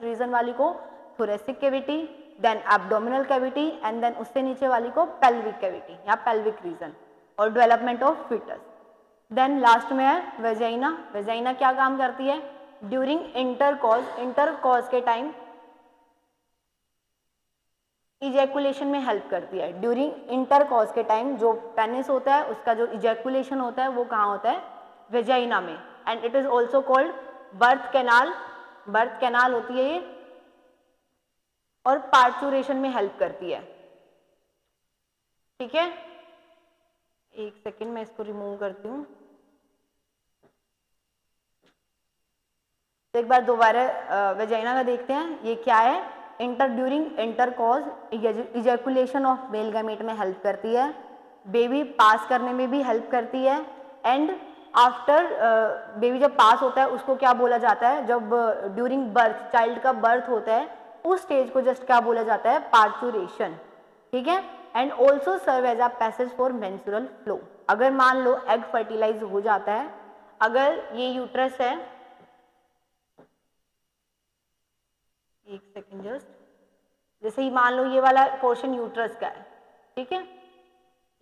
Reason वाली को thoracic cavity, then abdominal cavity and then उससे नीचे वाली को पेल्विक कैविटी या पेल्विक रीजन और development of foetus. Then last में है वेजाइना। वेजाइना क्या काम करती है? ड्यूरिंग इंटरकॉर्स के टाइम इजैकुलेशन में हेल्प करती है। ड्यूरिंग इंटरकॉर्स के टाइम जो पेनिस होता है उसका जो इजैकुलेशन होता है वो कहाँ होता है? वेजाइना में। And it is also called birth canal. Birth canal होती है ये और पार्चुरेशन में हेल्प करती है। ठीक है, एक सेकेंड मैं इसको रिमूव करती हूँ। तो एक बार दोबारा वेजाइना का देखते हैं ये क्या है। During intercourse ejaculation of male gamete में हेल्प करती है, बेबी पास करने में भी हेल्प करती है एंड आफ्टर बेबी जब पास होता है उसको क्या बोला जाता है? जब ड्यूरिंग बर्थ चाइल्ड का बर्थ होता है उस स्टेज को जस्ट क्या बोला जाता है? पार्चुरेशन। ठीक है, and also serve as a passage for menstrual flow. अगर मान लो एग फर्टिलाइज हो जाता है, अगर ये यूट्रस है, एक सेकेंड जस्ट, जैसे ही मान लो ये वाला पोर्शन यूट्रस का है, ठीक है,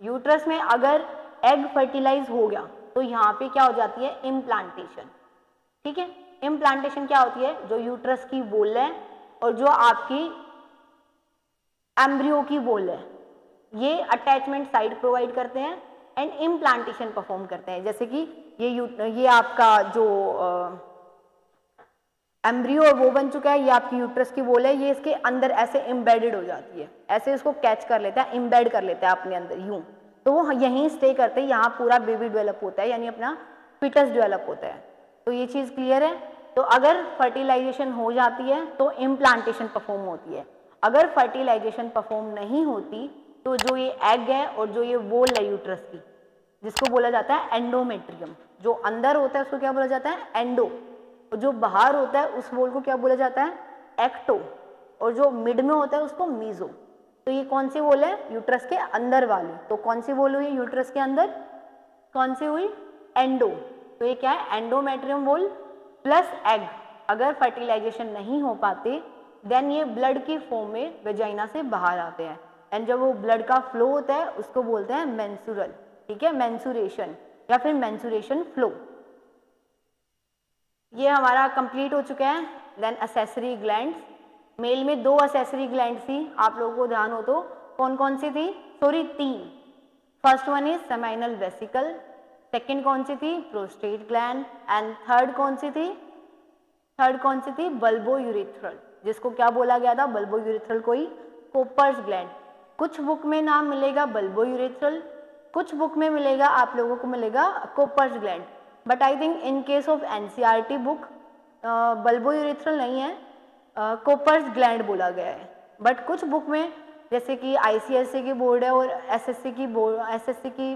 यूट्रस में अगर एग फर्टिलाइज हो गया तो यहाँ पे क्या हो जाती है? इम्प्लांटेशन। ठीक है, इम्प्लांटेशन क्या होती है? जो यूट्रस की वॉल है और जो आपकी एम्ब्रियो की वॉल है ये अटैचमेंट साइड प्रोवाइड करते हैं एंड इम्प्लांटेशन परफॉर्म करते हैं। जैसे कि ये आपका जो एम्ब्रियो वो बन चुका है, ये आपकी यूट्रस की वॉल है, ये इसके अंदर ऐसे एम्बेडेड हो जाती है, ऐसे इसको कैच कर लेता है, एम्बेड कर लेता है अपने अंदर यूं, तो वो यहीं स्टे करते हैं, यहाँ पूरा बेबी डेवलप होता है, यानी अपना फिटस डेवलप होता है। तो ये चीज़ क्लियर है। तो अगर फर्टिलाइजेशन हो जाती है तो इम्प्लांटेशन परफॉर्म होती है। अगर फर्टिलाइजेशन परफॉर्म नहीं होती तो जो ये एग है और जो ये वॉल है यूट्रस की, जिसको बोला जाता है एंडोमेट्रियम, जो अंदर होता है उसको क्या बोला जाता है? एंडो, और जो बाहर होता है उस वॉल को क्या बोला जाता है? एक्टो, और जो मिड में होता है उसको मीजो। तो ये कौन सी वॉल है? यूट्रस के अंदर वाली। तो कौन सी वॉल हुई यूट्रस के अंदर? कौन सी हुई? एंडो। तो ये क्या है? Endometrium wall plus egg. अगर फर्टिलाइजेशन नहीं हो पाते देन ये ब्लड की फॉर्म में वेजाइना से बाहर आते हैं एंड जब वो ब्लड का फ्लो होता है उसको बोलते हैं मेंस्ट्रुअल। ठीक है, मेंस्ट्रुएशन या फिर मेंस्ट्रुएशन फ्लो। ये हमारा कंप्लीट हो चुका है। देन असेसरी ग्लैंड्स, मेल में 2 असेसरी ग्लैंड्स थी, आप लोगों को ध्यान हो तो कौन कौन सी थी? Sorry 3। First one is seminal vesicle, second कौन सी थी? प्रोस्टेट ग्लैंड एंड थर्ड कौन सी थी? बल्बो यूरेथ्रल, जिसको क्या बोला गया था? बल्बो यूरेथ्रल को ही कोपर्स ग्लैंड। कुछ बुक में नाम मिलेगा बल्बो यूरेथ्रल, कुछ बुक में मिलेगा आप लोगों को मिलेगा Cowper's gland, but I think in case of NCERT book bulbourethral नहीं है, कोपर्स ग्लैंड बोला गया है। बट कुछ बुक में जैसे कि आईसीएसई की बोर्ड है और एसएससी की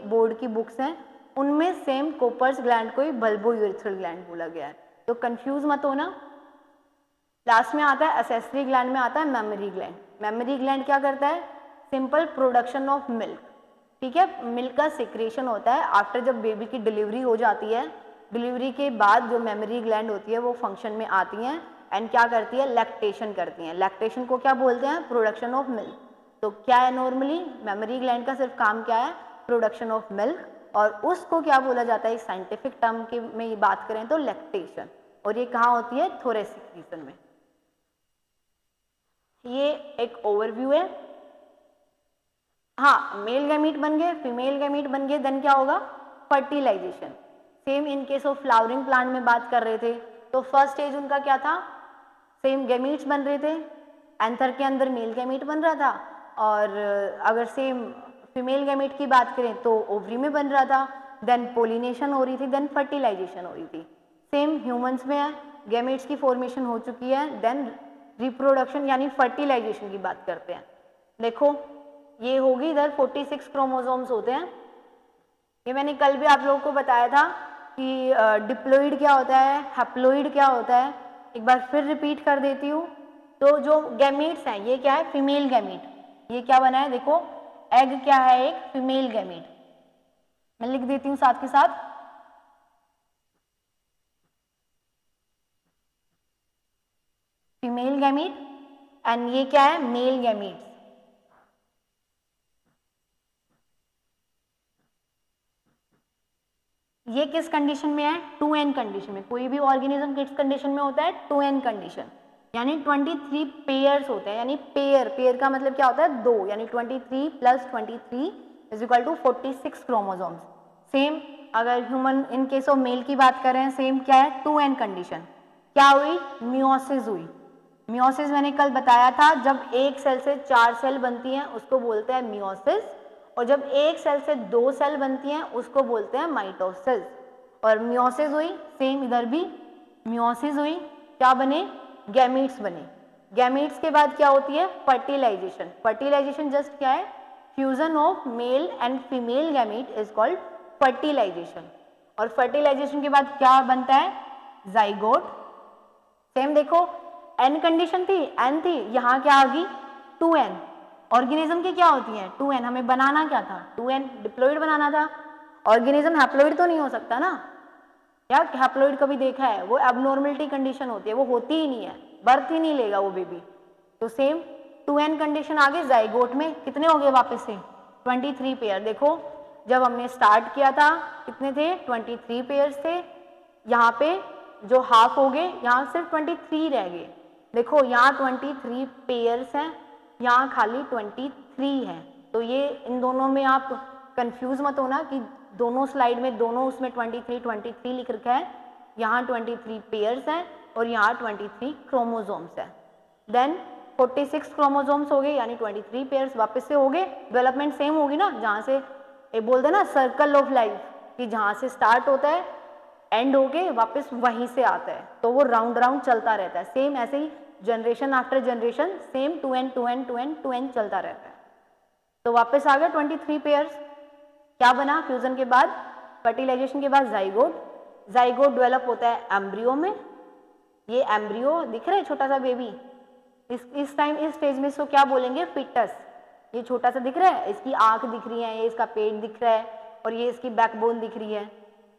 बोर्ड की बुक्स हैं, उनमें सेम कोपर्स ग्लैंड को ही बल्बो यूरेथ्रल ग्लैंड बोला गया है। तो कंफ्यूज मत होना। लास्ट में आता है असेसरी ग्लैंड में आता है मेमरी ग्लैंड। मेमरी ग्लैंड क्या करता है? Simple production of milk. ठीक है, मिल्क का सिक्रेशन होता है आफ्टर जब बेबी की डिलीवरी हो जाती है। डिलीवरी के बाद जो मेमरी ग्लैंड होती है वो फंक्शन में आती हैं एंड क्या करती है? लैक्टेशन करती हैं। लैक्टेशन को क्या बोलते हैं? Production of milk. तो क्या है नॉर्मली मेमरी ग्लैंड का सिर्फ काम क्या है? प्रोडक्शन ऑफ मिल्क, और उसको क्या बोला जाता है साइंटिफिक टर्म के में बात करें तो लैक्टेशन। और ये कहाँ होती है? थोरेसिक रीजन में। ये एक ओवरव्यू है। हाँ, मेल गैमीट बन गए, फीमेल गैमीट बन गए, देन क्या होगा? Fertilisation. Same in case of flowering plant में बात कर रहे थे तो फर्स्ट स्टेज उनका क्या था? सेम गैमीट्स बन रहे थे, एंथर के अंदर मेल गैमीट बन रहा था, और अगर सेम फीमेल गैमीट की बात करें तो ओवरी में बन रहा था, देन पोलिनेशन हो रही थी, देन फर्टिलाइजेशन हो रही थी। सेम ह्यूमंस में है, गैमीट्स की फॉर्मेशन हो चुकी है, देन रिप्रोडक्शन यानी फर्टिलाइजेशन की बात करते हैं। देखो ये होगी इधर 46 क्रोमोसोम्स होते हैं। ये मैंने कल भी आप लोगों को बताया था कि डिप्लॉइड क्या होता है, हैप्लॉइड क्या होता है, एक बार फिर रिपीट कर देती हूँ। तो जो गैमीट्स हैं ये क्या है? Female gamete. ये क्या बना है? देखो एग क्या है? एक फीमेल गैमीट। मैं लिख देती हूँ साथ के साथ। फीमेल गैमीट, एंड ये क्या है, मेल गैमीट्स। ये किस कंडीशन में है, 2n कंडीशन में। कोई भी ऑर्गेनिज्म किस कंडीशन में होता है, 2n कंडीशन, यानी 23 पेयर्स होते हैं। यानी पेयर का मतलब क्या होता है, 2, यानी 23 plus 23 is equal to 46 chromosomes. Same अगर human in case of male की बात करें, सेम क्या है, 2n कंडीशन। क्या हुई, मियोसिस हुई। मियोसिस मैंने कल बताया था, जब एक सेल से 4 सेल बनती हैं उसको बोलते हैं मियोसिस, और जब एक सेल से 2 सेल बनती हैं उसको बोलते हैं माइटोसिस। और मियोसिस हुई, सेम इधर भी मियोसिस हुई, क्या बने, गैमीट्स बने। गैमीट्स के बाद क्या होती है, फर्टिलाइजेशन। फर्टिलाइजेशन जस्ट क्या है, fusion of male and female gamete is called fertilisation. और फर्टिलाइजेशन के बाद क्या बनता है, जाइगोट। सेम देखो, एन कंडीशन थी, एन थी, यहाँ क्या आ गई, 2n। ऑर्गेनिज्म की क्या होती है, 2n। हमें बनाना क्या था, 2n डिप्लॉइड बनाना था। ऑर्गेनिज्म हैप्लॉइड तो नहीं हो सकता ना, या हैप्लॉइड कभी देखा है, वो एबनॉर्मलिटी कंडीशन होती है, वो होती ही नहीं है, बर्थ ही नहीं लेगा वो बेबी। तो सेम 2n कंडीशन आ गई, जाइगोट में कितने हो गए वापस से, 23 पेयर। देखो जब हमने स्टार्ट किया था कितने थे, 23 पेयर्स थे, यहाँ पे जो हाफ हो गए, यहाँ सिर्फ 23 रह गए। देखो यहाँ 23 पेयर्स हैं, यहाँ खाली 23 हैं। तो ये इन दोनों में आप कंफ्यूज मत होना कि दोनों स्लाइड में, दोनों उसमें 23 लिख रखा है, यहाँ 23 पेयर्स हैं और यहाँ 23 क्रोमोसोम्स हैं। देन 46 क्रोमोसोम्स हो गए, यानी 23 पेयर्स वापस से हो गए। डेवलपमेंट सेम होगी ना, जहाँ से ये बोलते हैं ना सर्कल ऑफ लाइफ, कि जहाँ से स्टार्ट होता है एंड होके वापस वहीं से आता है, तो वो राउंड राउंड चलता रहता है। सेम ऐसे ही generation after generation same 2n चलता रहता है। तो वापस आ गया 23 पेयर्स। क्या बना फ्यूजन के बाद, फर्टिलाइजेशन के बाद जाइगोट। जाइगोट डेवलप होता है एम्ब्रियो में। ये एम्ब्रियो दिख रहा है, छोटा सा बेबी, इस टाइम इस स्टेज में इसको क्या बोलेंगे, फिटस। ये छोटा सा दिख रहा है, इसकी आंख दिख रही है, ये इसका पेट दिख रहा है और ये इसकी बैकबोन दिख रही है।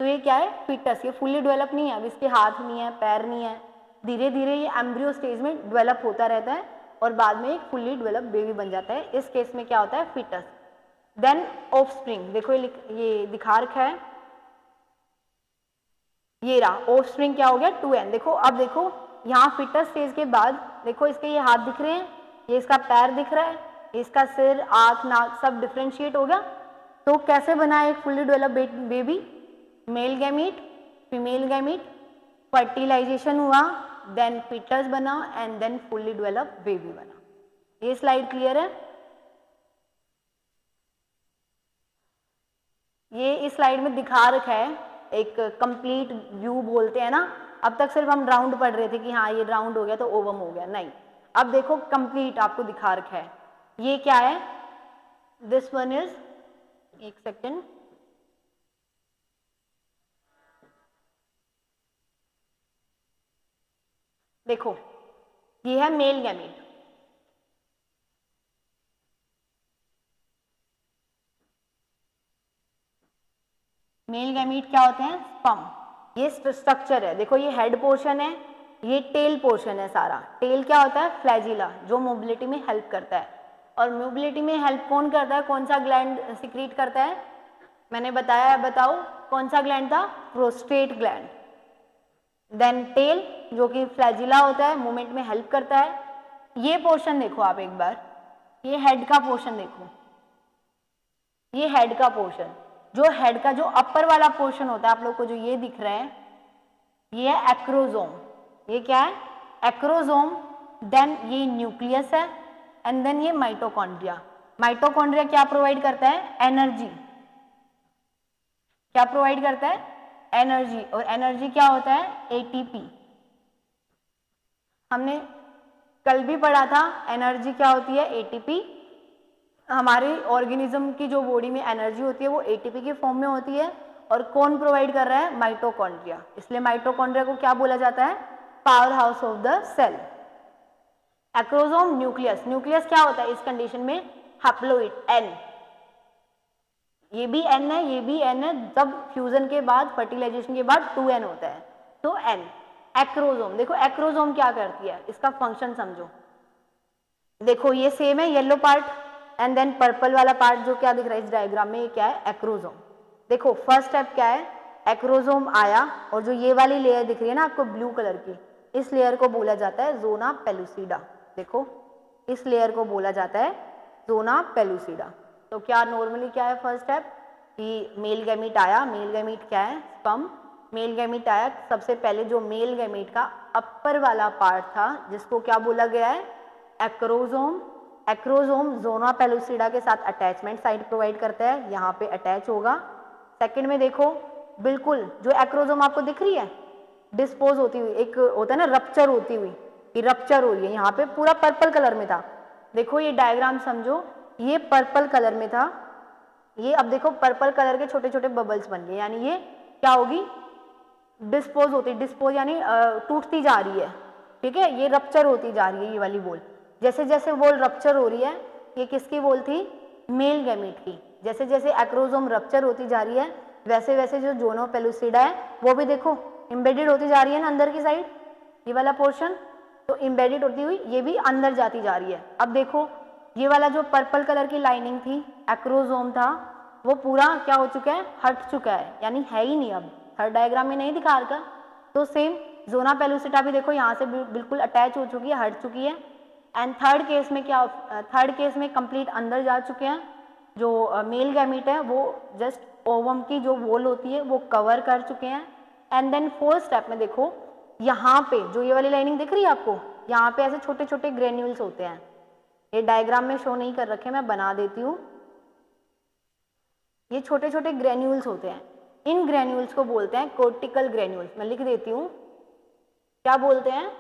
तो ये क्या है, फिटस। ये फुल्ली डेवलप नहीं है, अब इसके हाथ नहीं है, पैर नहीं है, धीरे धीरे ये एम्ब्रियो स्टेज में डेवलप होता रहता है और बाद में एक फुल्ली डेवलप बेबी बन जाता है। इस केस में क्या होता है, फिटस। देन ऑफस्प्रिंग, देखो ये दिखा रखा है, ये रहा ऑफस्प्रिंग। क्या हो गया, 2n। देखो अब देखो यहाँ फिटस स्टेज के बाद देखो इसके ये हाथ दिख रहे हैं, ये इसका पैर दिख रहा है, इसका सिर, आंख, नाक सब डिफ्रेंशिएट हो गया। तो कैसे बना एक fully develop baby, male gamete, female gamete, fertilisation हुआ, देन फिटस बना and then fully develop baby बना। ये स्लाइड क्लियर है। ये इस स्लाइड में दिखा रखा है, एक कंप्लीट व्यू बोलते हैं ना। अब तक सिर्फ हम राउंड पढ़ रहे थे कि हाँ ये राउंड हो गया तो ओवम हो गया, नहीं, अब देखो कंप्लीट आपको दिखा रखा है। ये क्या है, दिस वन इज, एक सेकेंड, देखो ये है मेल गैमीट। मेल गैमीट क्या होते हैं, स्पर्म। ये स्ट्रक्चर है, देखो ये हेड पोर्शन है, ये टेल पोर्शन है सारा। टेल क्या होता है, फ्लैजिला, जो मोबिलिटी में हेल्प करता है। और मोबिलिटी में हेल्प कौन करता है, कौन सा ग्लैंड सिक्रीट करता है, मैंने बताया, बताओ कौन सा ग्लैंड था, प्रोस्टेट ग्लैंड। देन टेल जो कि फ्लैजिला होता है, मूवमेंट में हेल्प करता है। ये पोर्शन देखो आप एक बार, ये हेड का पोर्शन देखो, ये हेड का पोर्शन, जो हेड का जो अपर वाला पोर्शन होता है आप लोग को जो ये दिख रहा है, ये है एक्रोजोम। ये क्या है, एक्रोजोम। देन ये न्यूक्लियस है एंड देन ये माइटोकॉन्ड्रिया। माइटोकॉन्ड्रिया क्या प्रोवाइड करता है, एनर्जी। क्या प्रोवाइड करता है, एनर्जी। और एनर्जी क्या होता है, एटीपी। हमने कल भी पढ़ा था एनर्जी क्या होती है, एटीपी। हमारे ऑर्गेनिज्म की जो बॉडी में एनर्जी होती है वो एटीपी के फॉर्म में होती है। और कौन प्रोवाइड कर रहा है, माइटोकॉन्ड्रिया। इसलिए माइटोकॉन्ड्रिया को क्या बोला जाता है, power house of the cell. Acrosome, nucleus. Nucleus क्या होता है इस कंडीशन में, हैप्लोइड, एन। ये भी एन है, ये भी एन है। जब फ्यूजन के बाद, फर्टिलाइजेशन के बाद 2n होता है, तो n। एक्रोसोम। देखो एक्रोसोम क्या करती है, इसका फंक्शन समझो। देखो ये सेम है, yellow part and then purple वाला पार्ट जो क्या दिख रहा है इस डायग्राम में, ये क्या है, एक्रोसोम। देखो फर्स्ट स्टेप क्या है, एक्रोसोम आया और जो ये वाली लेयर दिख रही है ना आपको ब्लू कलर की, इस लेयर को बोला जाता है ज़ोना पेलुसिडा। देखो इस लेयर को बोला जाता है ज़ोना पेलुसिडा। तो क्या नॉर्मली क्या है फर्स्ट स्टेप कि मेल गैमीट आया, मेल गैमीट क्या है, स्पर्म। मेल गैमीट आया, सबसे पहले जो मेल गैमीट का अपर वाला पार्ट था जिसको क्या बोला गया है, एक्रोसोम। एक्रोसोम ज़ोना पेलुसिडा के साथ अटैचमेंट साइट प्रोवाइड करता है, यहाँ पे अटैच होगा। सेकंड में देखो बिल्कुल जो एक्रोसोम आपको दिख रही है डिस्पोज होती हुई, एक होता है ना रप्चर होती हुई, ये रप्चर हो रही है, यहाँ पे पूरा पर्पल कलर में था। देखो ये डायग्राम समझो, ये पर्पल कलर में था, ये अब देखो पर्पल कलर के छोटे छोटे बबल्स बन गए, यानी ये क्या होगी, डिस्पोज होती, डिस्पोज यानी टूटती जा रही है, ठीक है, ये रप्चर होती जा रही है ये वाली वॉल। जैसे जैसे वॉल रप्चर हो रही है, ये किसकी वॉल थी, मेल गैमीट की। जैसे जैसे एक्रोसोम रप्चर होती जा रही है वैसे वैसे जो ज़ोना पेलुसिडा है वो भी देखो इम्बेडेड होती जा रही है ना अंदर की साइड, ये वाला पोर्शन, तो इम्बेडेड होती हुई ये भी अंदर जाती जा रही है। अब देखो ये वाला जो पर्पल कलर की लाइनिंग थी, एक्रोसोम था, वो पूरा क्या हो चुका है, हट चुका है, यानी है ही नहीं, अब थर्ड डायग्राम में नहीं दिखा रखा। तो सेम ज़ोना पेलुसिडा भी देखो यहाँ से बिल्कुल अटैच हो चुकी है, हट चुकी है। एंड थर्ड केस में क्या, थर्ड केस में कंप्लीट अंदर जा चुके हैं, जो मेल गैमीट है वो जस्ट ओवम की जो वॉल होती है वो कवर कर चुके हैं। एंड देन फोर्थ स्टेप में देखो यहाँ पे जो ये वाली लाइनिंग दिख रही है आपको, यहाँ पे ऐसे छोटे छोटे ग्रेन्यूल्स होते हैं, ये डायग्राम में शो नहीं कर रखे, मैं बना देती हूँ। ये छोटे छोटे ग्रेन्यूल्स होते हैं, इन ग्रेन्यूल्स को बोलते हैं कोर्टिकल ग्रेन्यूल्स। मैं लिख देती हूँ, क्या बोलते हैं,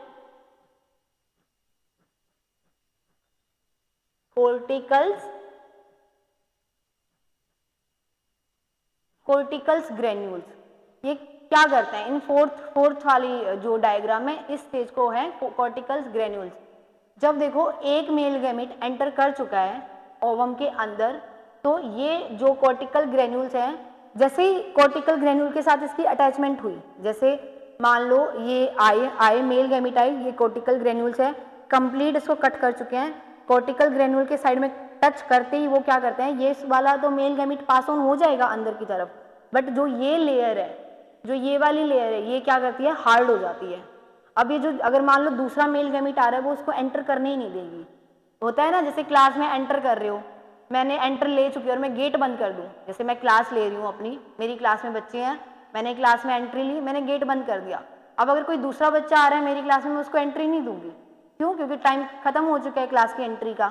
कोर्टिकल्स ग्रेन्यूल्स। ये क्या करते हैं, इन फोर्थ वाली जो डायग्राम है इस स्टेज को है कोर्टिकल्स ग्रेन्यूल्स। जब देखो एक मेल गैमीट एंटर कर चुका है ओवम के अंदर, तो ये जो कोर्टिकल ग्रेन्यूल्स हैं, जैसे ही कोर्टिकल ग्रेन्यूल के साथ इसकी अटैचमेंट हुई, जैसे मान लो ये आए मेल गैमीट आई, ये कोर्टिकल ग्रेन्यूल्स है, कंप्लीट इसको कट कर चुके हैं, कोर्टिकल ग्रेन्यूल के साइड में टच करते ही वो क्या करते हैं, ये वाला तो मेल गैमीट पास ऑन हो जाएगा अंदर की तरफ, बट जो ये लेयर है, जो ये वाली लेयर है, ये क्या करती है, हार्ड हो जाती है। अब ये जो अगर मान लो दूसरा मेल गैमीट आ रहा है वो उसको एंटर करने ही नहीं देगी। होता है ना, जैसे क्लास में एंटर कर रहे हो, मैंने एंटर ले चुकी हूँ और मैं गेट बंद कर दूँ, जैसे मैं क्लास ले रही हूँ अपनी, मेरी क्लास में बच्चे हैं, मैंने क्लास में एंट्री ली, मैंने गेट बंद कर दिया। अब अगर कोई दूसरा बच्चा आ रहा है मेरी क्लास में, मैं उसको एंट्री नहीं दूंगी, क्यों, क्योंकि टाइम खत्म हो चुका है क्लास की एंट्री का,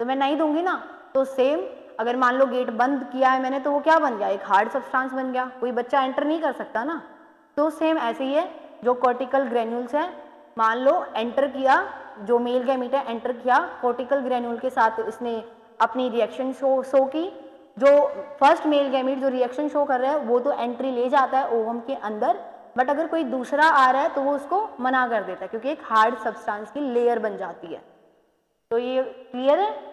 तो मैं नहीं दूंगी ना। तो सेम अगर मान लो गेट बंद किया है मैंने, तो वो क्या बन गया, एक हार्ड सब्सटेंस बन गया, कोई बच्चा एंटर नहीं कर सकता ना। तो सेम ऐसे ही है, जो कोर्टिकल ग्रेन्यूल्स है, मान लो एंटर किया, जो मेल गैमीट है एंटर किया, कोर्टिकल ग्रेन्यूल के साथ इसने अपनी रिएक्शन शो की, जो फर्स्ट मेल गैमीट जो रिएक्शन शो कर रहा है वो तो एंट्री ले जाता है ओवम के अंदर, बट अगर कोई दूसरा आ रहा है तो वो उसको मना कर देता है, क्योंकि एक हार्ड सब्सटेंस की लेयर बन जाती है। तो ये क्लियर है।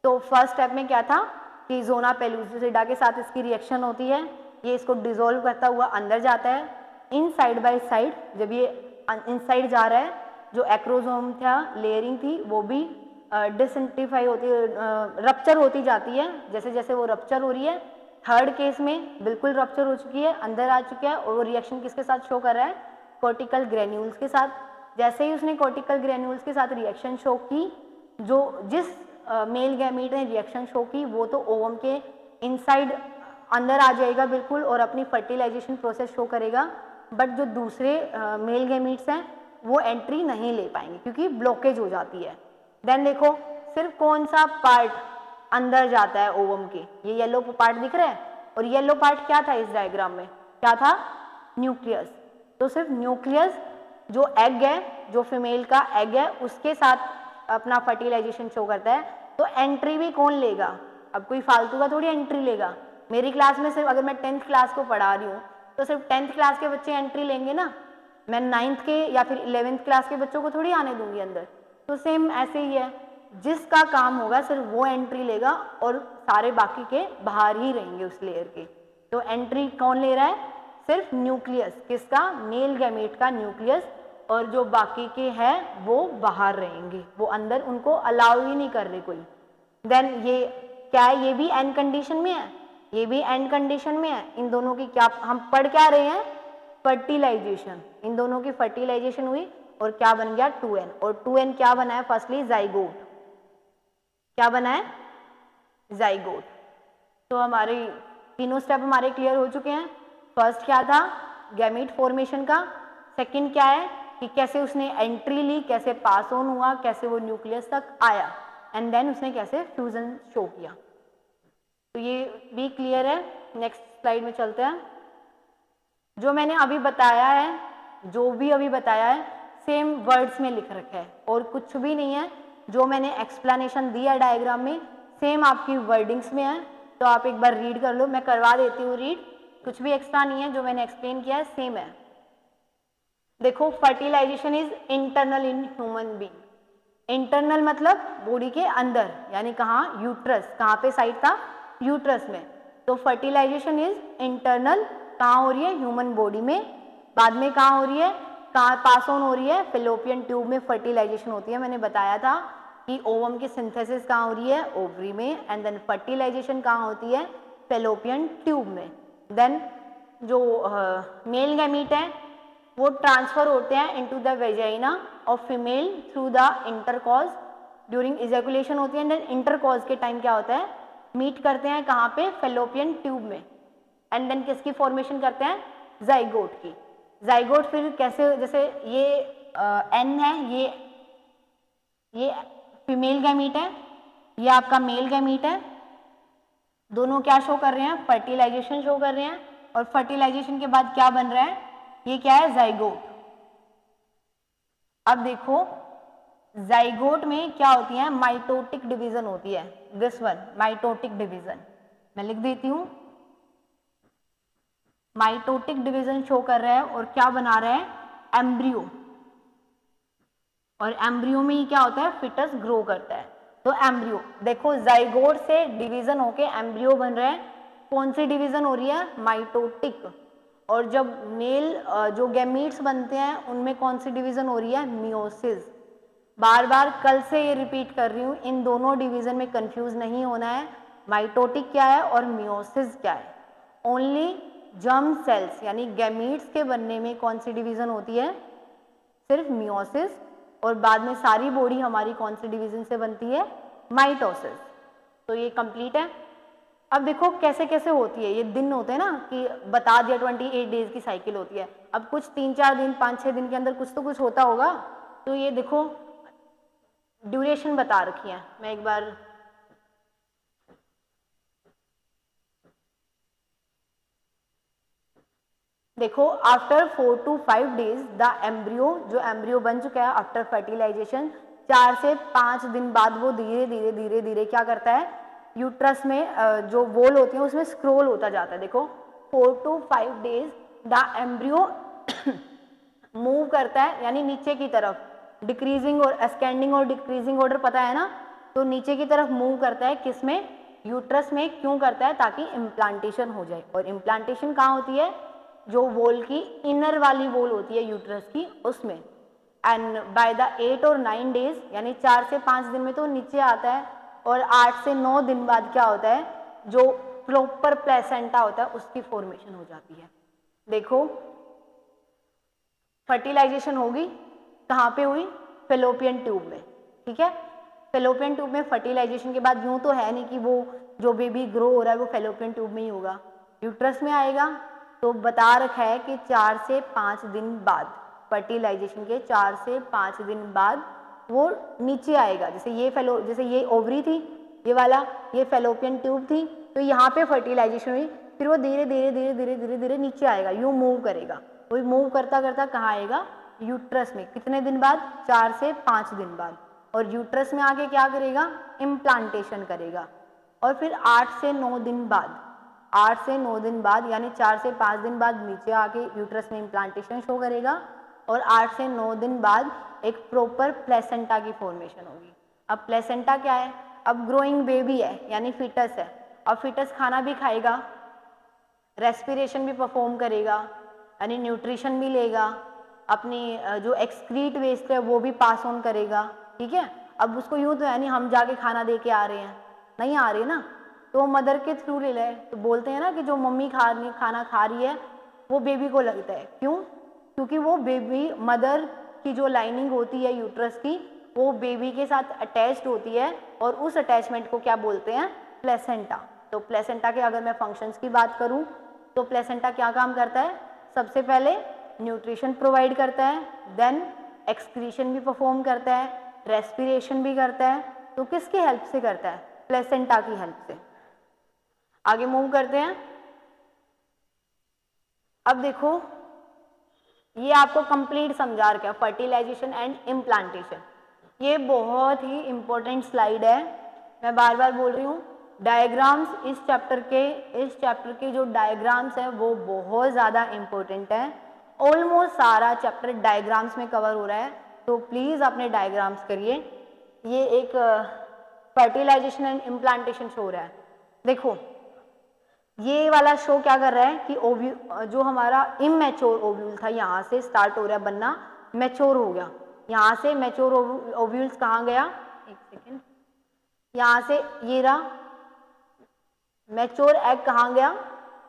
तो फर्स्ट स्टेप में क्या था कि ज़ोना पेलुसिडा के साथ इसकी रिएक्शन होती है, ये इसको डिसॉल्व करता हुआ अंदर जाता है, इन साइड बाय साइड जब ये इनसाइड जा रहा है, जो एक्रोसोम था, लेयरिंग थी, वो भी डिसइंटीफाई होती, रप्चर होती जाती है, जैसे जैसे वो रप्चर हो रही है। थर्ड केस में बिल्कुल रप्चर हो चुकी है, अंदर आ चुका है, और वो रिएक्शन किसके साथ शो कर रहा है, कोर्टिकल ग्रेन्यूल्स के साथ। जैसे ही उसने कोर्टिकल ग्रेन्यूल्स के साथ रिएक्शन शो की, जो जिस मेल गैमीट ने रिएक्शन शो की वो तो ओवम के इनसाइड अंदर आ जाएगा बिल्कुल, और अपनी फर्टिलाइजेशन प्रोसेस शो करेगा, बट जो दूसरे मेल गैमीट्स हैं वो एंट्री नहीं ले पाएंगे क्योंकि ब्लॉकेज हो जाती है। देन देखो सिर्फ कौन सा पार्ट अंदर जाता है ओवम के, ये येलो पार्ट दिख रहा है, और येलो पार्ट क्या था इस डायग्राम में, क्या था, न्यूक्लियस। तो सिर्फ न्यूक्लियस जो एग है, जो फीमेल का एग है, उसके साथ अपना फर्टिलाइजेशन शो करता है। तो एंट्री भी कौन लेगा, अब कोई फालतू का थोड़ी एंट्री लेगा। मेरी क्लास में सिर्फ, अगर मैं 10th क्लास को पढ़ा रही हूँ तो सिर्फ 10th क्लास के बच्चे एंट्री लेंगे ना, मैं 9th के या फिर 11th क्लास के बच्चों को थोड़ी आने दूंगी अंदर। तो सेम ऐसे ही है, जिसका काम होगा सिर्फ वो एंट्री लेगा और सारे बाकी के बाहर ही रहेंगे उस लेयर के। तो एंट्री कौन ले रहा है, सिर्फ न्यूक्लियस, किसका, मेल गैमेट का न्यूक्लियस, और जो बाकी के हैं वो बाहर रहेंगे, वो अंदर उनको अलाउ ही नहीं कर रहे कोई। देन ये क्या है, ये भी एंड कंडीशन में है, ये भी एंड कंडीशन में है। इन दोनों की क्या हम पढ़ क्या रहे हैं, फर्टिलाइजेशन। इन दोनों की फर्टिलाइजेशन हुई और क्या बन गया 2n, और 2n क्या बना है, फर्स्टली जाइगोट। क्या बना है, जाइगोट। तो हमारे तीनों स्टेप हमारे क्लियर हो चुके हैं। फर्स्ट क्या था, गैमीट फॉर्मेशन का। सेकंड क्या है कि कैसे उसने एंट्री ली, कैसे पास ऑन हुआ, कैसे वो न्यूक्लियस तक आया, एंड देन उसने कैसे फ्यूजन शो किया। तो ये भी क्लियर है। नेक्स्ट स्लाइड में चलते हैं। जो मैंने अभी बताया है, जो भी अभी बताया है सेम वर्ड्स में लिख रखा है और कुछ भी नहीं है। जो मैंने एक्सप्लेनेशन दिया डायग्राम में सेम आपकी वर्डिंग्स में है, तो आप एक बार रीड कर लो, मैं करवा देती हूँ रीड, कुछ भी एक्स्ट्रा नहीं है, जो मैंने एक्सप्लेन किया है सेम है। देखो, fertilisation is internal in human being. Internal मतलब बॉडी के अंदर, यानी कहाँ, यूट्रस। कहाँ पे साइट था, यूट्रस में। तो फर्टिलाइजेशन इज इंटरनल, कहाँ हो रही है, ह्यूमन बॉडी में। बाद में कहाँ हो रही है, कहाँ पास ऑन हो रही है, फेलोपियन ट्यूब में फर्टिलाइजेशन होती है। मैंने बताया था कि ओवम की सिंथेसिस कहाँ हो रही है, ओवरी में, एंड देन फर्टिलाइजेशन कहाँ होती है, फेलोपियन ट्यूब में। देन जो मेल गैमीट है वो ट्रांसफर होते हैं into the vagina of female through the intercourse. During ejaculation होती है, एंड इंटरकॉज के टाइम क्या होता है, मीट करते हैं कहाँ पे, फेलोपियन ट्यूब में, एंड देन किसकी फॉर्मेशन करते हैं, जाइगोट की। जाइगोट फिर कैसे, जैसे ये एन है, ये फीमेल गैमीट है, ये आपका मेल गैमीट है, दोनों क्या शो कर रहे हैं, फर्टिलाइजेशन शो कर रहे हैं, और फर्टिलाइजेशन के बाद क्या बन रहा है, ये क्या है, जाइगोट। अब देखो जाइगोट में क्या होती है, माइटोटिक डिवीजन होती है, दिस वन माइटोटिक डिवीजन, मैं लिख देती हूं, माइटोटिक डिवीजन शो कर रहा है और क्या बना रहा है, एम्ब्रियो, और एम्ब्रियो में ही क्या होता है, फिटस ग्रो करता है। तो एम्ब्रियो, देखो जाइगोट से डिवीजन होके एम्ब्रियो बन रहा है, कौन सी डिवीजन हो रही है, माइटोटिक। और जब मेल जो गैमीट्स बनते हैं उनमें कौन सी डिवीजन हो रही है, मियोसिस। बार बार कल से ये रिपीट कर रही हूँ, इन दोनों डिवीजन में कंफ्यूज नहीं होना है, माइटोटिक क्या है और मियोसिस क्या है। ओनली जर्म सेल्स यानी गैमीट्स के बनने में कौन सी डिवीजन होती है, सिर्फ मियोसिस, और बाद में सारी बॉडी हमारी कौन सी डिवीजन से बनती है, माइटोसिस। तो ये कंप्लीट है। अब देखो कैसे कैसे होती है, ये दिन होते हैं ना कि बता दिया 28 डेज की साइकिल होती है, अब कुछ 3-4 दिन 5-6 दिन के अंदर कुछ तो कुछ होता होगा। तो ये देखो ड्यूरेशन बता रखी है, मैं एक बार देखो, after 4 to 5 days the embryo, जो एम्ब्रियो बन चुका है आफ्टर फर्टिलाइजेशन, 4 से 5 दिन बाद वो धीरे धीरे धीरे धीरे क्या करता है, यूट्रस में जो वॉल होती है उसमें स्क्रोल होता जाता है। देखो 4 to 5 days the embryo move करता है, यानी नीचे की तरफ, डिक्रीजिंग और असेंडिंग और डिक्रीजिंग ऑर्डर पता है ना, तो नीचे की तरफ मूव करता है, किसमें, यूट्रस में। क्यों करता है, ताकि इम्प्लांटेशन हो जाए। और इम्प्लांटेशन कहाँ होती है, जो वॉल की इनर वाली वॉल होती है यूट्रस की, उसमें। एंड बाय द 8 और 9 डेज, यानी 4 से 5 दिन में तो नीचे आता है, और 8 से 9 दिन बाद क्या होता है, जो प्रॉपर प्लेसेंटा होता है उसकी फॉर्मेशन हो जाती है। देखो फर्टिलाइजेशन होगी कहाँ पे हुई, फेलोपियन ट्यूब में, ठीक है। फेलोपियन ट्यूब में फर्टिलाइजेशन के बाद यूं तो है नहीं कि वो जो बेबी ग्रो हो रहा है वो फेलोपियन ट्यूब में ही होगा, यूट्रस में आएगा। तो बता रखा है कि 4 से 5 दिन बाद, फर्टिलाइजेशन के 4 से 5 दिन बाद वो नीचे आएगा। जैसे ये ओवरी थी, ये वाला, ये फेलोपियन ट्यूब थी, तो यहाँ पे फर्टिलाइजेशन हुई, फिर वो धीरे धीरे धीरे धीरे धीरे धीरे नीचे आएगा, यूँ मूव करेगा। वो मूव करता करता कहाँ आएगा, यूट्रस में। कितने दिन बाद, 4 से 5 दिन बाद। और यूट्रस में आके क्या करेगा, इम्प्लांटेशन करेगा। और फिर 8 से 9 दिन बाद, 8 से 9 दिन बाद यानी 4 से 5 दिन बाद नीचे आके यूट्रस में इम्प्लांटेशन शो करेगा, और 8 से 9 दिन बाद एक प्रॉपर प्लेसेंटा की फॉर्मेशन होगी। अब प्लेसेंटा क्या है, अब ग्रोइंग बेबी है यानी फिटस है, अब फिटस खाना भी खाएगा, रेस्पिरेशन भी परफॉर्म करेगा, यानी न्यूट्रिशन भी लेगा, अपनी जो एक्सक्रीट वेस्ट है वो भी पास ऑन करेगा, ठीक है। अब उसको यूँ तो है नहीं हम जाके खाना दे के आ रहे हैं, नहीं आ रही ना, तो मदर के थ्रू ले ले। तो बोलते हैं ना कि जो मम्मी खाना खा रही है वो बेबी को लगता है, क्यों? क्योंकि वो बेबी मदर की जो लाइनिंग होती है यूट्रस की वो बेबी के साथ अटैच्ड होती है और उस अटैचमेंट को क्या बोलते हैं? प्लेसेंटा। तो प्लेसेंटा के अगर मैं फंक्शंस की बात करूं तो प्लेसेंटा क्या काम करता है? सबसे पहले न्यूट्रिशन प्रोवाइड करता है, देन एक्सक्रीशन भी परफॉर्म करता है, रेस्पिरेशन भी करता है। तो किसकी हेल्प से करता है? प्लेसेंटा की हेल्प से। आगे मूव करते हैं। अब देखो ये आपको कंप्लीट समझा रखा है फर्टिलाइजेशन एंड इम्प्लांटेशन। ये बहुत ही इंपॉर्टेंट स्लाइड है, मैं बार बार बोल रही हूँ। डायग्राम्स इस चैप्टर के जो डायग्राम्स हैं वो बहुत ज़्यादा इंपॉर्टेंट है। ऑलमोस्ट सारा चैप्टर डायग्राम्स में कवर हो रहा है, तो प्लीज़ अपने डायग्राम्स करिए। ये एक फर्टिलाइजेशन एंड इम्प्लांटेशन शो हो रहा है। देखो ये वाला शो क्या कर रहा है कि ओव्यूल जो हमारा इमैच्योर ओव्यूल था यहाँ से स्टार्ट हो रहा है बनना, मैच्योर हो गया। यहाँ से मैच्योर ओव्यूल्स कहाँ गया? एक सेकेंड, यहाँ से ये रहा मैच्योर एग कहाँ गया?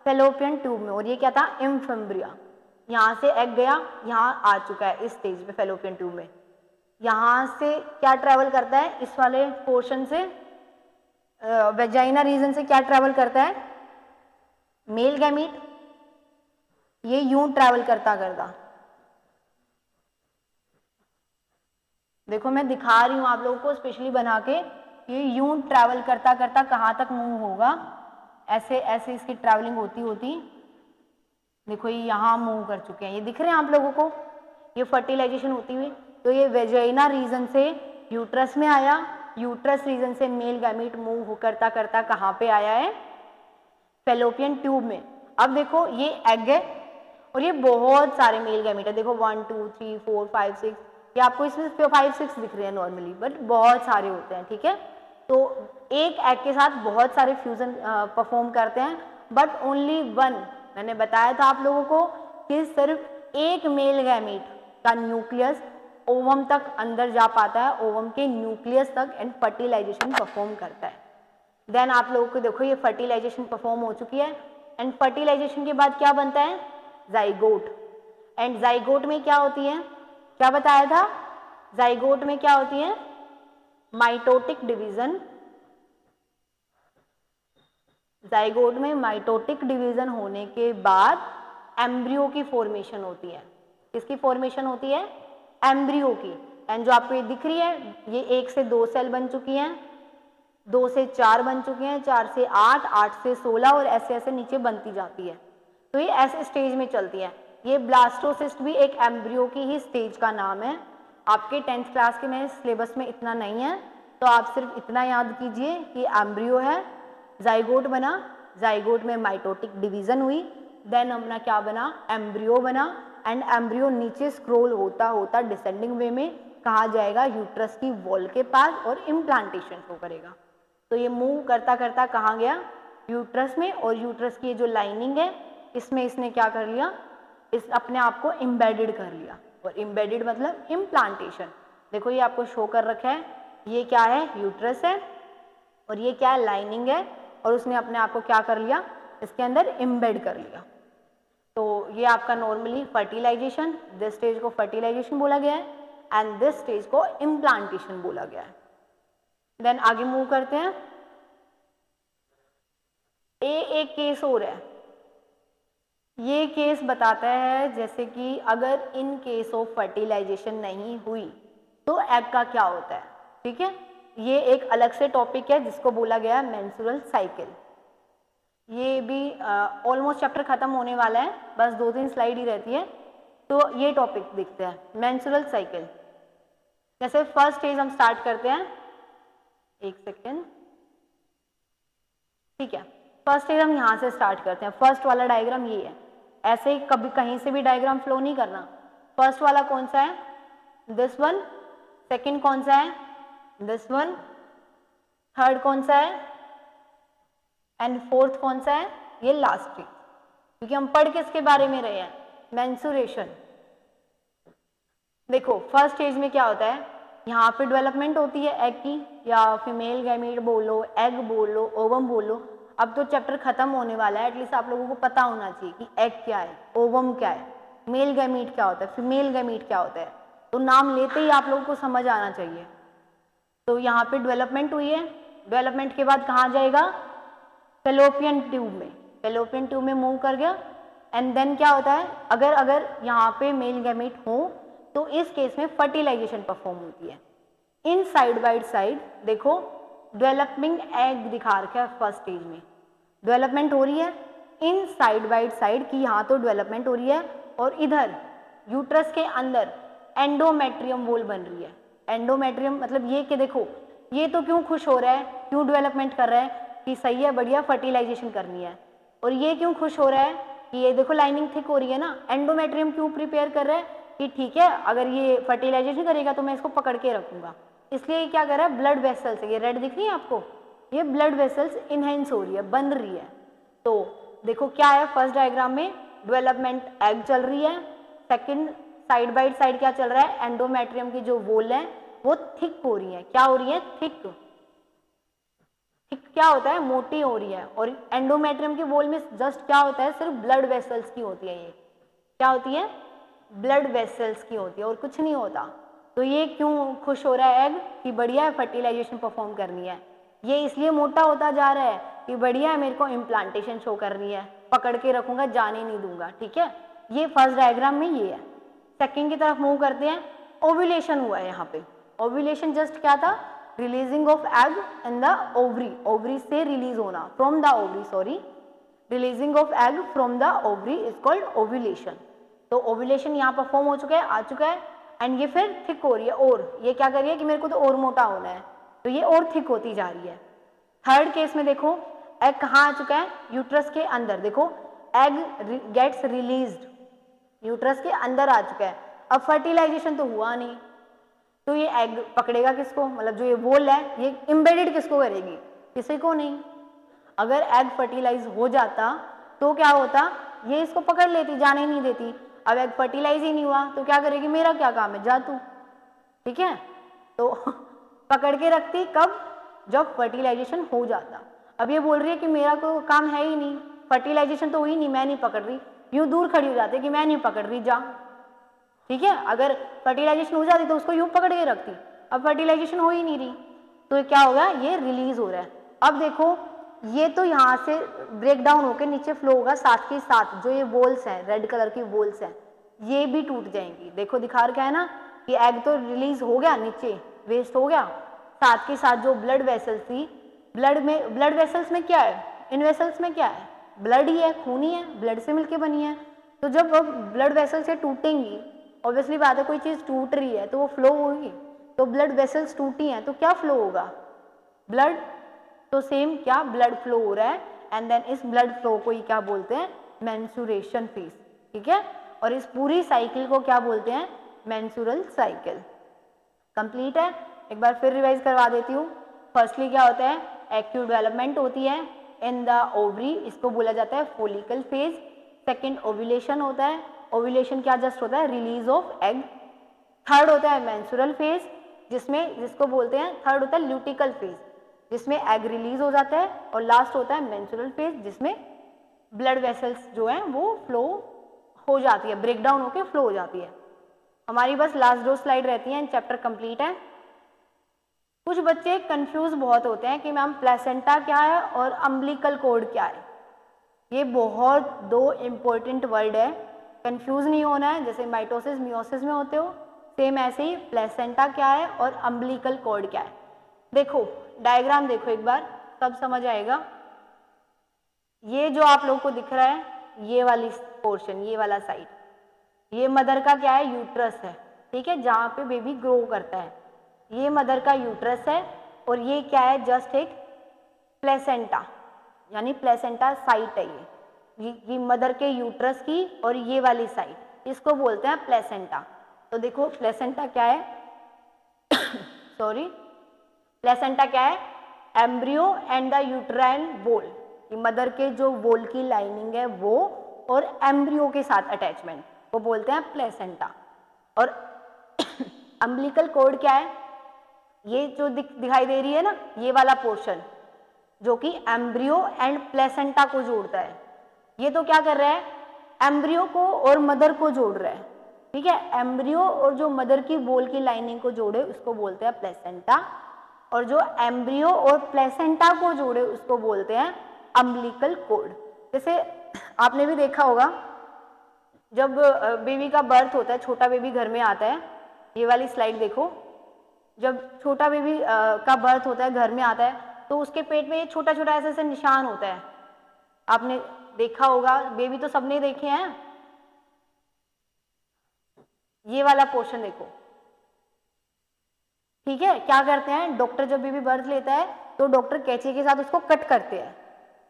फैलोपियन ट्यूब में। और ये क्या था? इम्फिम्ब्रिया। यहाँ से एग गया, यहाँ आ चुका है इस स्टेज पे फैलोपियन ट्यूब में। यहाँ से क्या ट्रेवल करता है? इस वाले पोर्शन से वेजाइना रीजन से क्या ट्रेवल करता है? Male gamete. ये यूं ट्रैवल करता करता, देखो मैं दिखा रही हूं आप लोगों को स्पेशली बना के, ये यूं ट्रैवल करता करता कहां तक मूव होगा? ऐसे ऐसे इसकी ट्रैवलिंग होती होती, देखो ये यहां मूव कर चुके हैं, ये दिख रहे हैं आप लोगों को, ये फर्टिलाइजेशन होती हुई। तो ये वेजाइना रीजन से यूट्रस में आया, यूट्रस रीजन से मेल गैमीट मूव करता करता कहां पे आया है? फैलोपियन ट्यूब में। अब देखो ये एग है और ये बहुत सारे मेल गैमीट है, देखो 1 2 3 4 5 6, ये आपको इसमें 5 6 दिख रहे हैं नॉर्मली, बट बहुत सारे होते हैं, ठीक है। तो एक एग के साथ बहुत सारे फ्यूजन परफॉर्म करते हैं, बट ओनली वन, मैंने बताया था आप लोगों को कि सिर्फ एक मेल गैमीट का न्यूक्लियस ओवम तक अंदर जा पाता है, ओवम के न्यूक्लियस तक, एंड फर्टिलाइजेशन परफॉर्म करता है। देन आप लोगों को देखो ये फर्टिलाइजेशन परफॉर्म हो चुकी है, एंड फर्टिलाइजेशन के बाद क्या बनता है? जाइगोट। एंड जाइगोट में क्या होती है? क्या बताया था? जाइगोट में क्या होती है? Mitotic division. जाइगोट में माइटोटिक डिवीजन होने के बाद एम्ब्रियो की फॉर्मेशन होती है। किसकी फॉर्मेशन होती है? एम्ब्रियो की। एंड जो आपको ये दिख रही है, ये 1 से 2 सेल बन चुकी हैं, 2 से 4 बन चुके हैं, 4 से 8, 8 से 16 और ऐसे ऐसे नीचे बनती जाती है। तो ये ऐसे स्टेज में चलती है। ये ब्लास्टोसिस्ट भी एक एम्ब्रियो की ही स्टेज का नाम है। आपके 10th क्लास के में सिलेबस में इतना नहीं है, तो आप सिर्फ इतना याद कीजिए कि एम्ब्रियो है, जाइगोट बना, जाइगोट में माइटोटिक डिवीजन हुई, देन अपना क्या बना? एम्ब्रियो बना, एंड एम्ब्रियो नीचे स्क्रोल होता होता डिसेंडिंग वे में कहा जाएगा? यूट्रस की वॉल के पास, और इम्प्लांटेशन शो करेगा। तो ये मूव करता करता कहाँ गया? यूट्रस में। और यूट्रस की जो लाइनिंग है इसमें इसने क्या कर लिया? इस अपने आप को एम्बेडेड कर लिया। और एम्बेडेड मतलब इम्प्लांटेशन। देखो ये आपको शो कर रखा है, ये क्या है? यूट्रस है, और ये क्या है? लाइनिंग है, और उसने अपने आप को क्या कर लिया? इसके अंदर एम्बेड कर लिया। तो ये आपका नॉर्मली फर्टिलाइजेशन, दिस स्टेज को फर्टिलाइजेशन बोला गया है, एंड दिस स्टेज को इम्प्लांटेशन बोला गया है। देन आगे मूव करते हैं। एक केस और है, ये केस बताता है जैसे कि अगर इन केस ऑफ फर्टिलाइजेशन नहीं हुई तो एग का क्या होता है, ठीक है। ये एक अलग से टॉपिक है जिसको बोला गया है मेंस्ट्रुअल साइकिल। ये भी ऑलमोस्ट चैप्टर खत्म होने वाला है, बस 2-3 स्लाइड ही रहती है। तो ये टॉपिक देखते हैं, मेंस्ट्रुअल साइकिल। जैसे फर्स्ट स्टेज हम स्टार्ट करते हैं, एक सेकेंड, ठीक है। फर्स्ट स्टेज हम यहाँ से स्टार्ट करते हैं। फर्स्ट वाला डायग्राम ये है, ऐसे ही कभी कहीं से भी डायग्राम फ्लो नहीं करना। फर्स्ट वाला कौन सा है? This one. सेकंड कौन सा है? This one. थर्ड कौन सा है? एंड फोर्थ कौन सा है? ये लास्ट स्टेज। क्योंकि हम पढ़ किसके बारे में रहे हैं, मेंसुरेशन। देखो फर्स्ट स्टेज में क्या होता है, यहाँ पे डेवलपमेंट होती है एग की, या फीमेल गैमीट बोलो, एग बोलो, ओवम बोलो। अब तो चैप्टर खत्म होने वाला है, एटलीस्ट आप लोगों को पता होना चाहिए कि एग क्या है, ओवम क्या है, मेल गैमीट क्या होता है, फीमेल गैमीट क्या होता है। तो नाम लेते ही आप लोगों को समझ आना चाहिए। तो यहाँ पे डेवलपमेंट हुई है, डेवलपमेंट के बाद कहाँ जाएगा, फेलोपियन ट्यूब में, फेलोपियन ट्यूब में मूव कर गया। एंड देन क्या होता है, अगर यहाँ पे मेल गैमीट हो तो इस केस में फर्टिलाइजेशन परफॉर्म होती है। इन साइड बाय साइड देखो डेवलपिंग एग दिखा रखा है फर्स्ट स्टेज में, डेवलपमेंट हो रही है इन साइड बाय साइड की, यहाँ तो डेवलपमेंट हो रही है, और इधर यूट्रस के अंदर एंडोमेट्रियम वॉल बन रही है। एंडोमेट्रियम मतलब ये कि देखो ये तो क्यों खुश हो रहा है, क्यों डेवलपमेंट कर रहा है कि सही है बढ़िया फर्टिलाइजेशन करनी है, और ये क्यों खुश हो रहा है कि ये देखो लाइनिंग थिक हो रही है ना। एंडोमेट्रियम क्यों प्रिपेयर कर रहा है कि ठीक है अगर ये फर्टिलाइजेशन करेगा तो मैं इसको पकड़ के रखूंगा, इसलिए ये क्या कर रहा है, ब्लड वेसल्स, ये रेड दिख रही है आपको, ये ब्लड वेसल्स इनहेंस हो रही है, बन रही है। तो देखो क्या है फर्स्ट डायग्राम में, डेवलपमेंट एग चल रही है, सेकंड साइड बाय साइड क्या चल रहा है, एंडोमेट्रियम की जो वॉल है वो थिक हो रही है, क्या हो रही है, थिक। थिक क्या होता है, मोटी हो रही है, और एंडोमेट्रियम की वॉल में जस्ट क्या होता है, सिर्फ ब्लड वेसल्स की होती है, ये क्या होती है, ब्लड वेसल्स की होती है और कुछ नहीं होता। तो ये क्यों खुश हो रहा है एग कि बढ़िया है फर्टिलाइजेशन परफॉर्म करनी है, ये इसलिए मोटा होता जा रहा है कि बढ़िया है मेरे को इम्प्लांटेशन शो करनी है, पकड़ के रखूंगा, जाने नहीं दूंगा, ठीक है। ये फर्स्ट डायग्राम में ये है। सेकंड की तरफ मूव करते हैं, ओव्यूलेशन हुआ है यहाँ पे। ओव्यूलेशन जस्ट क्या था, releasing of egg in the ovary, ovary से रिलीज होना, from the ovary, sorry, releasing of egg from the ovary is called ovulation. तो ओव्यूलेशन यहाँ परफॉर्म हो चुका है, आ चुका है, एंड ये फिर थिक हो रही है, और ये क्या कर रही है कि मेरे को तो और मोटा होना है, तो ये और थिक होती जा रही है। थर्ड केस में देखो एग कहाँ आ चुका है, यूट्रस के अंदर, देखो एग गेट्स रिलीज्ड, यूट्रस के अंदर आ चुका है। अब फर्टिलाइजेशन तो हुआ नहीं, तो ये एग पकड़ेगा किसको, मतलब जो ये वॉल है ये एम्बेडेड किसको करेगी, किसी को नहीं। अगर एग फर्टिलाइज हो जाता तो क्या होता, ये इसको पकड़ लेती, जाने नहीं देती। अब एग फर्टिलाइज ही नहीं हुआ तो क्या करेगी, मेरा क्या काम है, जा तू, ठीक है। तो पकड़ के रखती कब, जब फर्टिलाइजेशन हो जाता। अब ये बोल रही है कि मेरा कोई काम है ही नहीं, फर्टिलाइजेशन तो हुई नहीं, मैं नहीं पकड़ रही, यूं दूर खड़ी हो जाती कि मैं नहीं पकड़ रही, जा, ठीक है। अगर फर्टिलाइजेशन हो जाती तो उसको यूं पकड़ के रखती, अब फर्टिलाइजेशन हो ही नहीं रही, तो क्या होगा, ये रिलीज हो रहा है। अब देखो ये तो यहाँ से ब्रेक डाउन होकर नीचे फ्लो होगा, साथ के साथ जो ये वॉल्स हैं, रेड कलर की वॉल्स हैं, ये भी टूट जाएंगी। देखो दिखा रखा है ना कि एग तो रिलीज हो गया, नीचे वेस्ट हो गया, साथ के साथ जो ब्लड वेसल्स थी, ब्लड वेसल्स में क्या है, इन वेसल्स में क्या है, ब्लड ही है, खून ही है, ब्लड से मिलके बनी है। तो जब ब्लड वेसल्स से टूटेंगी, ऑब्वियसली बात है कोई चीज टूट रही है तो वो फ्लो होगी, तो ब्लड वेसल्स टूटी हैं तो क्या फ्लो होगा, ब्लड। तो सेम क्या ब्लड फ्लो हो रहा है, एंड देन इस ब्लड फ्लो को ही क्या बोलते हैं, मेंसुरेशन फेज, ठीक है। और इस पूरी साइकिल को क्या बोलते हैं, मेंसुरल साइकिल। कंप्लीट है, एक बार फिर रिवाइज करवा देती हूँ। फर्स्टली क्या होता है, एक्टिव डेवलपमेंट होती है इन द ओवरी, इसको बोला जाता है फोलिकल फेज। सेकंड ओव्यूलेशन होता है, ओव्यूलेशन क्या जस्ट होता है, रिलीज ऑफ एग। थर्ड होता है मेंसुरल फेज, जिसको बोलते हैं, थर्ड होता है ल्यूटिकल फेज, जिसमें एग रिलीज हो जाता है, और लास्ट होता है मेंसुरल फेज, जिसमें ब्लड वेसल्स जो हैं वो फ्लो हो जाती है, ब्रेक डाउन होकर फ्लो हो जाती है। हमारी बस लास्ट 2 स्लाइड रहती हैं, चैप्टर कंप्लीट है। कुछ बच्चे कंफ्यूज बहुत होते हैं कि मैम प्लेसेंटा क्या है और अम्बिलिकल कॉर्ड क्या है। ये बहुत 2 इम्पोर्टेंट वर्ड है, कंफ्यूज नहीं होना है, जैसे माइटोसिस मियोसिस में होते हो सेम ऐसे ही प्लेसेंटा क्या है और अम्बिलिकल कॉर्ड क्या है। देखो डायग्राम देखो एक बार, तब समझ आएगा। ये जो आप लोगों को दिख रहा है, ये वाली पोर्शन, ये वाला साइड, ये मदर का क्या है, यूट्रस है, ठीक है, जहाँ पे बेबी ग्रो करता है। ये मदर का यूट्रस है, और ये क्या है, जस्ट एक प्लेसेंटा, यानी प्लेसेंटा साइट है ये मदर के यूट्रस की, और ये वाली साइट इसको बोलते हैं प्लेसेंटा। तो देखो प्लेसेंटा क्या है सॉरी, प्लेसेंटा क्या है, embryo and the uterine wall, mother के जो वॉल की लाइनिंग है वो, और एम्ब्रियो के साथ अटैचमेंट को बोलते हैं प्लेसेंटा। और अम्बिलिकल कॉर्ड क्या है? ये जो दिखाई दे रही है ना, ये वाला पोर्शन जो कि एम्ब्रियो एंड प्लेसेंटा को जोड़ता है, ये तो क्या कर रहा है? एम्ब्रियो को और मदर को जोड़ रहा है, ठीक है। एम्ब्रियो और जो मदर की बोल की लाइनिंग को जोड़े उसको बोलते हैं प्लेसेंटा, और जो एम्ब्रियो और प्लेसेंटा को जोड़े उसको बोलते हैं अम्बिलिकल कॉर्ड। जैसे आपने भी देखा होगा जब बेबी का बर्थ होता है, छोटा बेबी घर में आता है, ये वाली स्लाइड देखो, जब छोटा बेबी का बर्थ होता है, घर में आता है, तो उसके पेट में ये छोटा छोटा ऐसे ऐसे निशान होता है, आपने देखा होगा, बेबी तो सबने देखे हैं। ये वाला पोर्शन देखो, ठीक है। क्या करते हैं डॉक्टर, जब बेबी बर्थ लेता है तो डॉक्टर कैंची के साथ उसको कट करते हैं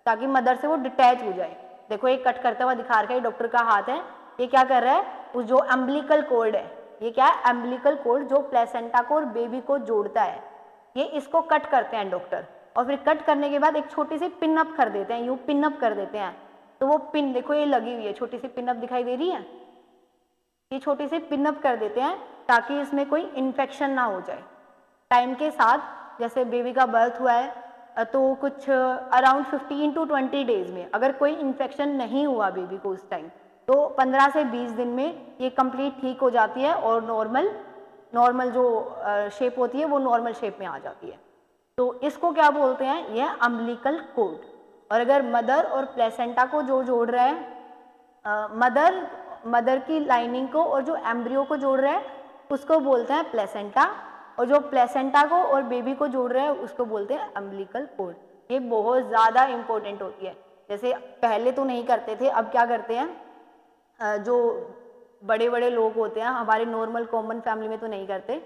ताकि मदर से वो डिटैच हो जाए। देखो ये कट करता हुआ दिखा रखा है, डॉक्टर का हाथ है, ये क्या कर रहा है? उस जो अम्बिलिकल कॉर्ड है, ये क्या है? अम्बिलिकल कॉर्ड जो प्लेसेंटा को और बेबी को जोड़ता है, ये इसको कट करते हैं डॉक्टर, और फिर कट करने के बाद एक छोटी सी पिन अप कर देते हैं, यूं पिन अप कर देते हैं। तो वो पिन देखो ये लगी हुई है, छोटी सी पिन अप दिखाई दे रही है, ये छोटी सी पिन अप कर देते हैं ताकि इसमें कोई इन्फेक्शन ना हो जाए। टाइम के साथ जैसे बेबी का बर्थ हुआ है तो कुछ अराउंड 15 to 20 डेज में अगर कोई इन्फेक्शन नहीं हुआ बेबी को उस टाइम, तो 15 से 20 दिन में ये कंप्लीट ठीक हो जाती है और नॉर्मल जो शेप होती है वो नॉर्मल शेप में आ जाती है। तो इसको क्या बोलते हैं? ये अम्बिलिकल कॉर्ड। और अगर मदर और प्लेसेंटा को जो जोड़ रहा है, मदर की लाइनिंग को और जो एम्ब्रियो को जोड़ रहा है उसको बोलते हैं प्लेसेंटा, और जो प्लेसेंटा को और बेबी को जोड़ रहा है उसको बोलते हैं अम्बिलिकल कॉर्ड। ये बहुत ज़्यादा इंपॉर्टेंट होती है। जैसे पहले तो नहीं करते थे, अब क्या करते हैं, जो बड़े बड़े लोग होते हैं हमारे नॉर्मल कॉमन फैमिली में तो नहीं करते,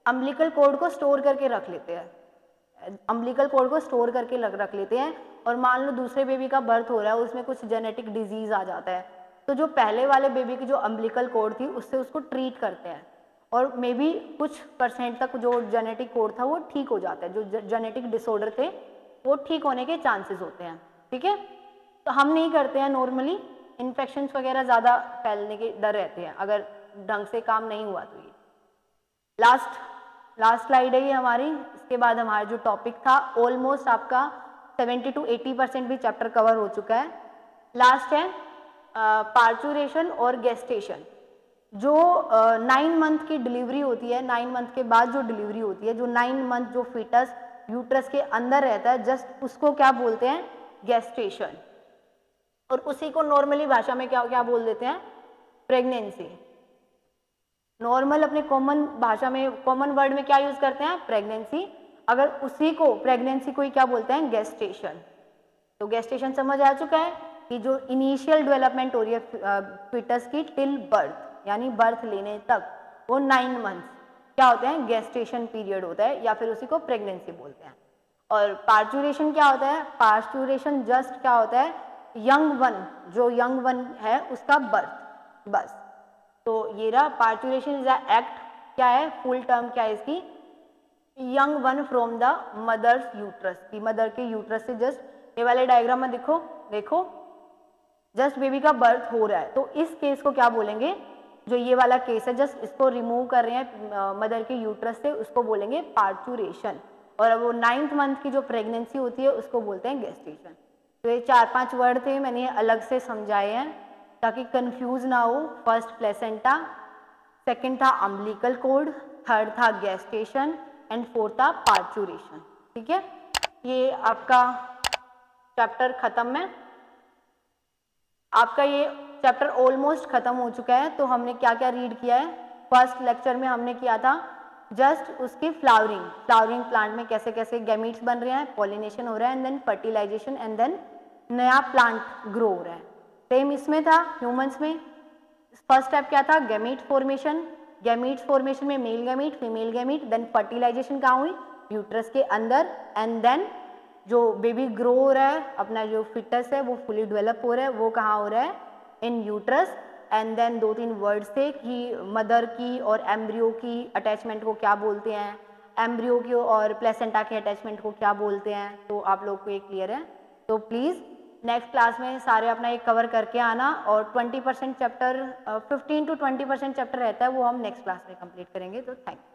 अम्बिलिकल कॉर्ड को स्टोर करके रख लेते हैं। अम्बिलिकल कॉर्ड को स्टोर करके रख लेते हैं, और मान लो दूसरे बेबी का बर्थ हो रहा है, उसमें कुछ जेनेटिक डिजीज आ जाता है, तो जो पहले वाले बेबी की जो अम्बिलिकल कॉर्ड थी उससे उसको ट्रीट करते हैं, और मे बी कुछ % तक जो जेनेटिक कोड था वो ठीक हो जाता है, जो जेनेटिक डिसऑर्डर थे वो ठीक होने के चांसेस होते हैं, ठीक है। तो हम नहीं करते हैं नॉर्मली, इन्फेक्शंस वगैरह ज़्यादा फैलने के डर रहते हैं अगर ढंग से काम नहीं हुआ तो। ये लास्ट स्लाइड है ये हमारी। इसके बाद हमारा जो टॉपिक था ऑलमोस्ट आपका 70 to 80% भी चैप्टर कवर हो चुका है। लास्ट है पार्चुरेशन और गेस्टेशन। जो 9 मंथ की डिलीवरी होती है, 9 मंथ के बाद जो डिलीवरी होती है, जो 9 मंथ जो फीटस यूट्रस के अंदर रहता है, जस्ट उसको क्या बोलते हैं? गेस्टेशन। और उसी को नॉर्मली भाषा में क्या क्या बोल देते हैं? प्रेगनेंसी। नॉर्मल अपने कॉमन भाषा में, कॉमन वर्ड में क्या यूज करते हैं? प्रेगनेंसी। अगर उसी को प्रेगनेंसी को ही क्या बोलते हैं? गेस्टेशन। तो गेस्टेशन समझ आ चुका है कि जो इनिशियल डेवलपमेंट हो रही है फीटस की टिल बर्थ, यानी बर्थ लेने तक, वो 9 मंथ्स क्या होते हैं? गेस्टेशन पीरियड होता है, या फिर उसी को प्रेगनेंसी बोलते हैं। और पार्चुरेशन क्या होता है? पार्चुरेशन जस्ट क्या होता है? यंग वन, जो यंग वन है उसका बर्थ, बस। तो ये रहा पार्चुरेशन इज अ एक्ट, क्या है फुल टर्म, क्या है इसकी? Young one from the mother's uterus, की मदर के यूट्रस से जस्ट, ये वाले डायग्राम में देखो जस्ट बेबी का बर्थ हो रहा है, तो इस केस को क्या बोलेंगे? जो ये वाला केस है, जस्ट इसको रिमूव कर रहे हैं मदर के यूट्रस से, उसको बोलेंगे पार्चुरेशन। और वो 9th मंथ की जो प्रेगनेंसी होती है उसको बोलते हैं गेस्टेशन। तो ये 4-5 वर्ड थे, मैंने अलग से समझाए हैं ताकि कंफ्यूज ना हो। फर्स्ट प्लेसेंटा, सेकंड था अम्बिलिकल कॉर्ड, थर्ड था गेस्टेशन, एंड फोर्थ था पार्चुरेशन, ठीक है। ये आपका चैप्टर खत्म है, आपका ये चैप्टर ऑलमोस्ट खत्म हो चुका है। तो हमने क्या क्या रीड किया है? फर्स्ट लेक्चर में हमने किया था जस्ट उसकी फ्लावरिंग प्लांट में कैसे कैसे गैमीट्स बन रहे हैं, पॉलिनेशन हो रहा है, and then fertilisation, and then नया प्लांट ग्रो हो रहा है। सेम इसमें था ह्यूमंस में। फर्स्ट स्टेप क्या था? Gamete formation. गैमीट्स फॉर्मेशन में male gamete, female gamete, then fertilisation कहाँ हुई? यूट्रस के अंदर, एंड देन जो बेबी ग्रो हो रहा है, अपना जो फिटस है वो फुली डेवलप हो रहा है, वो कहाँ हो रहा है? In uterus. And then 2-3 words थे कि मदर की और एम्ब्रियो की अटैचमेंट को क्या बोलते हैं, एम्ब्रियो की और प्लेसेंटा के अटैचमेंट को क्या बोलते हैं। तो आप लोग को ये क्लियर है? तो प्लीज़ नेक्स्ट क्लास में सारे अपना एक कवर करके आना, और 20% चैप्टर 15 to 20% चैप्टर रहता है वो हम नेक्स्ट क्लास में कंप्लीट करेंगे। तो थैंक यू।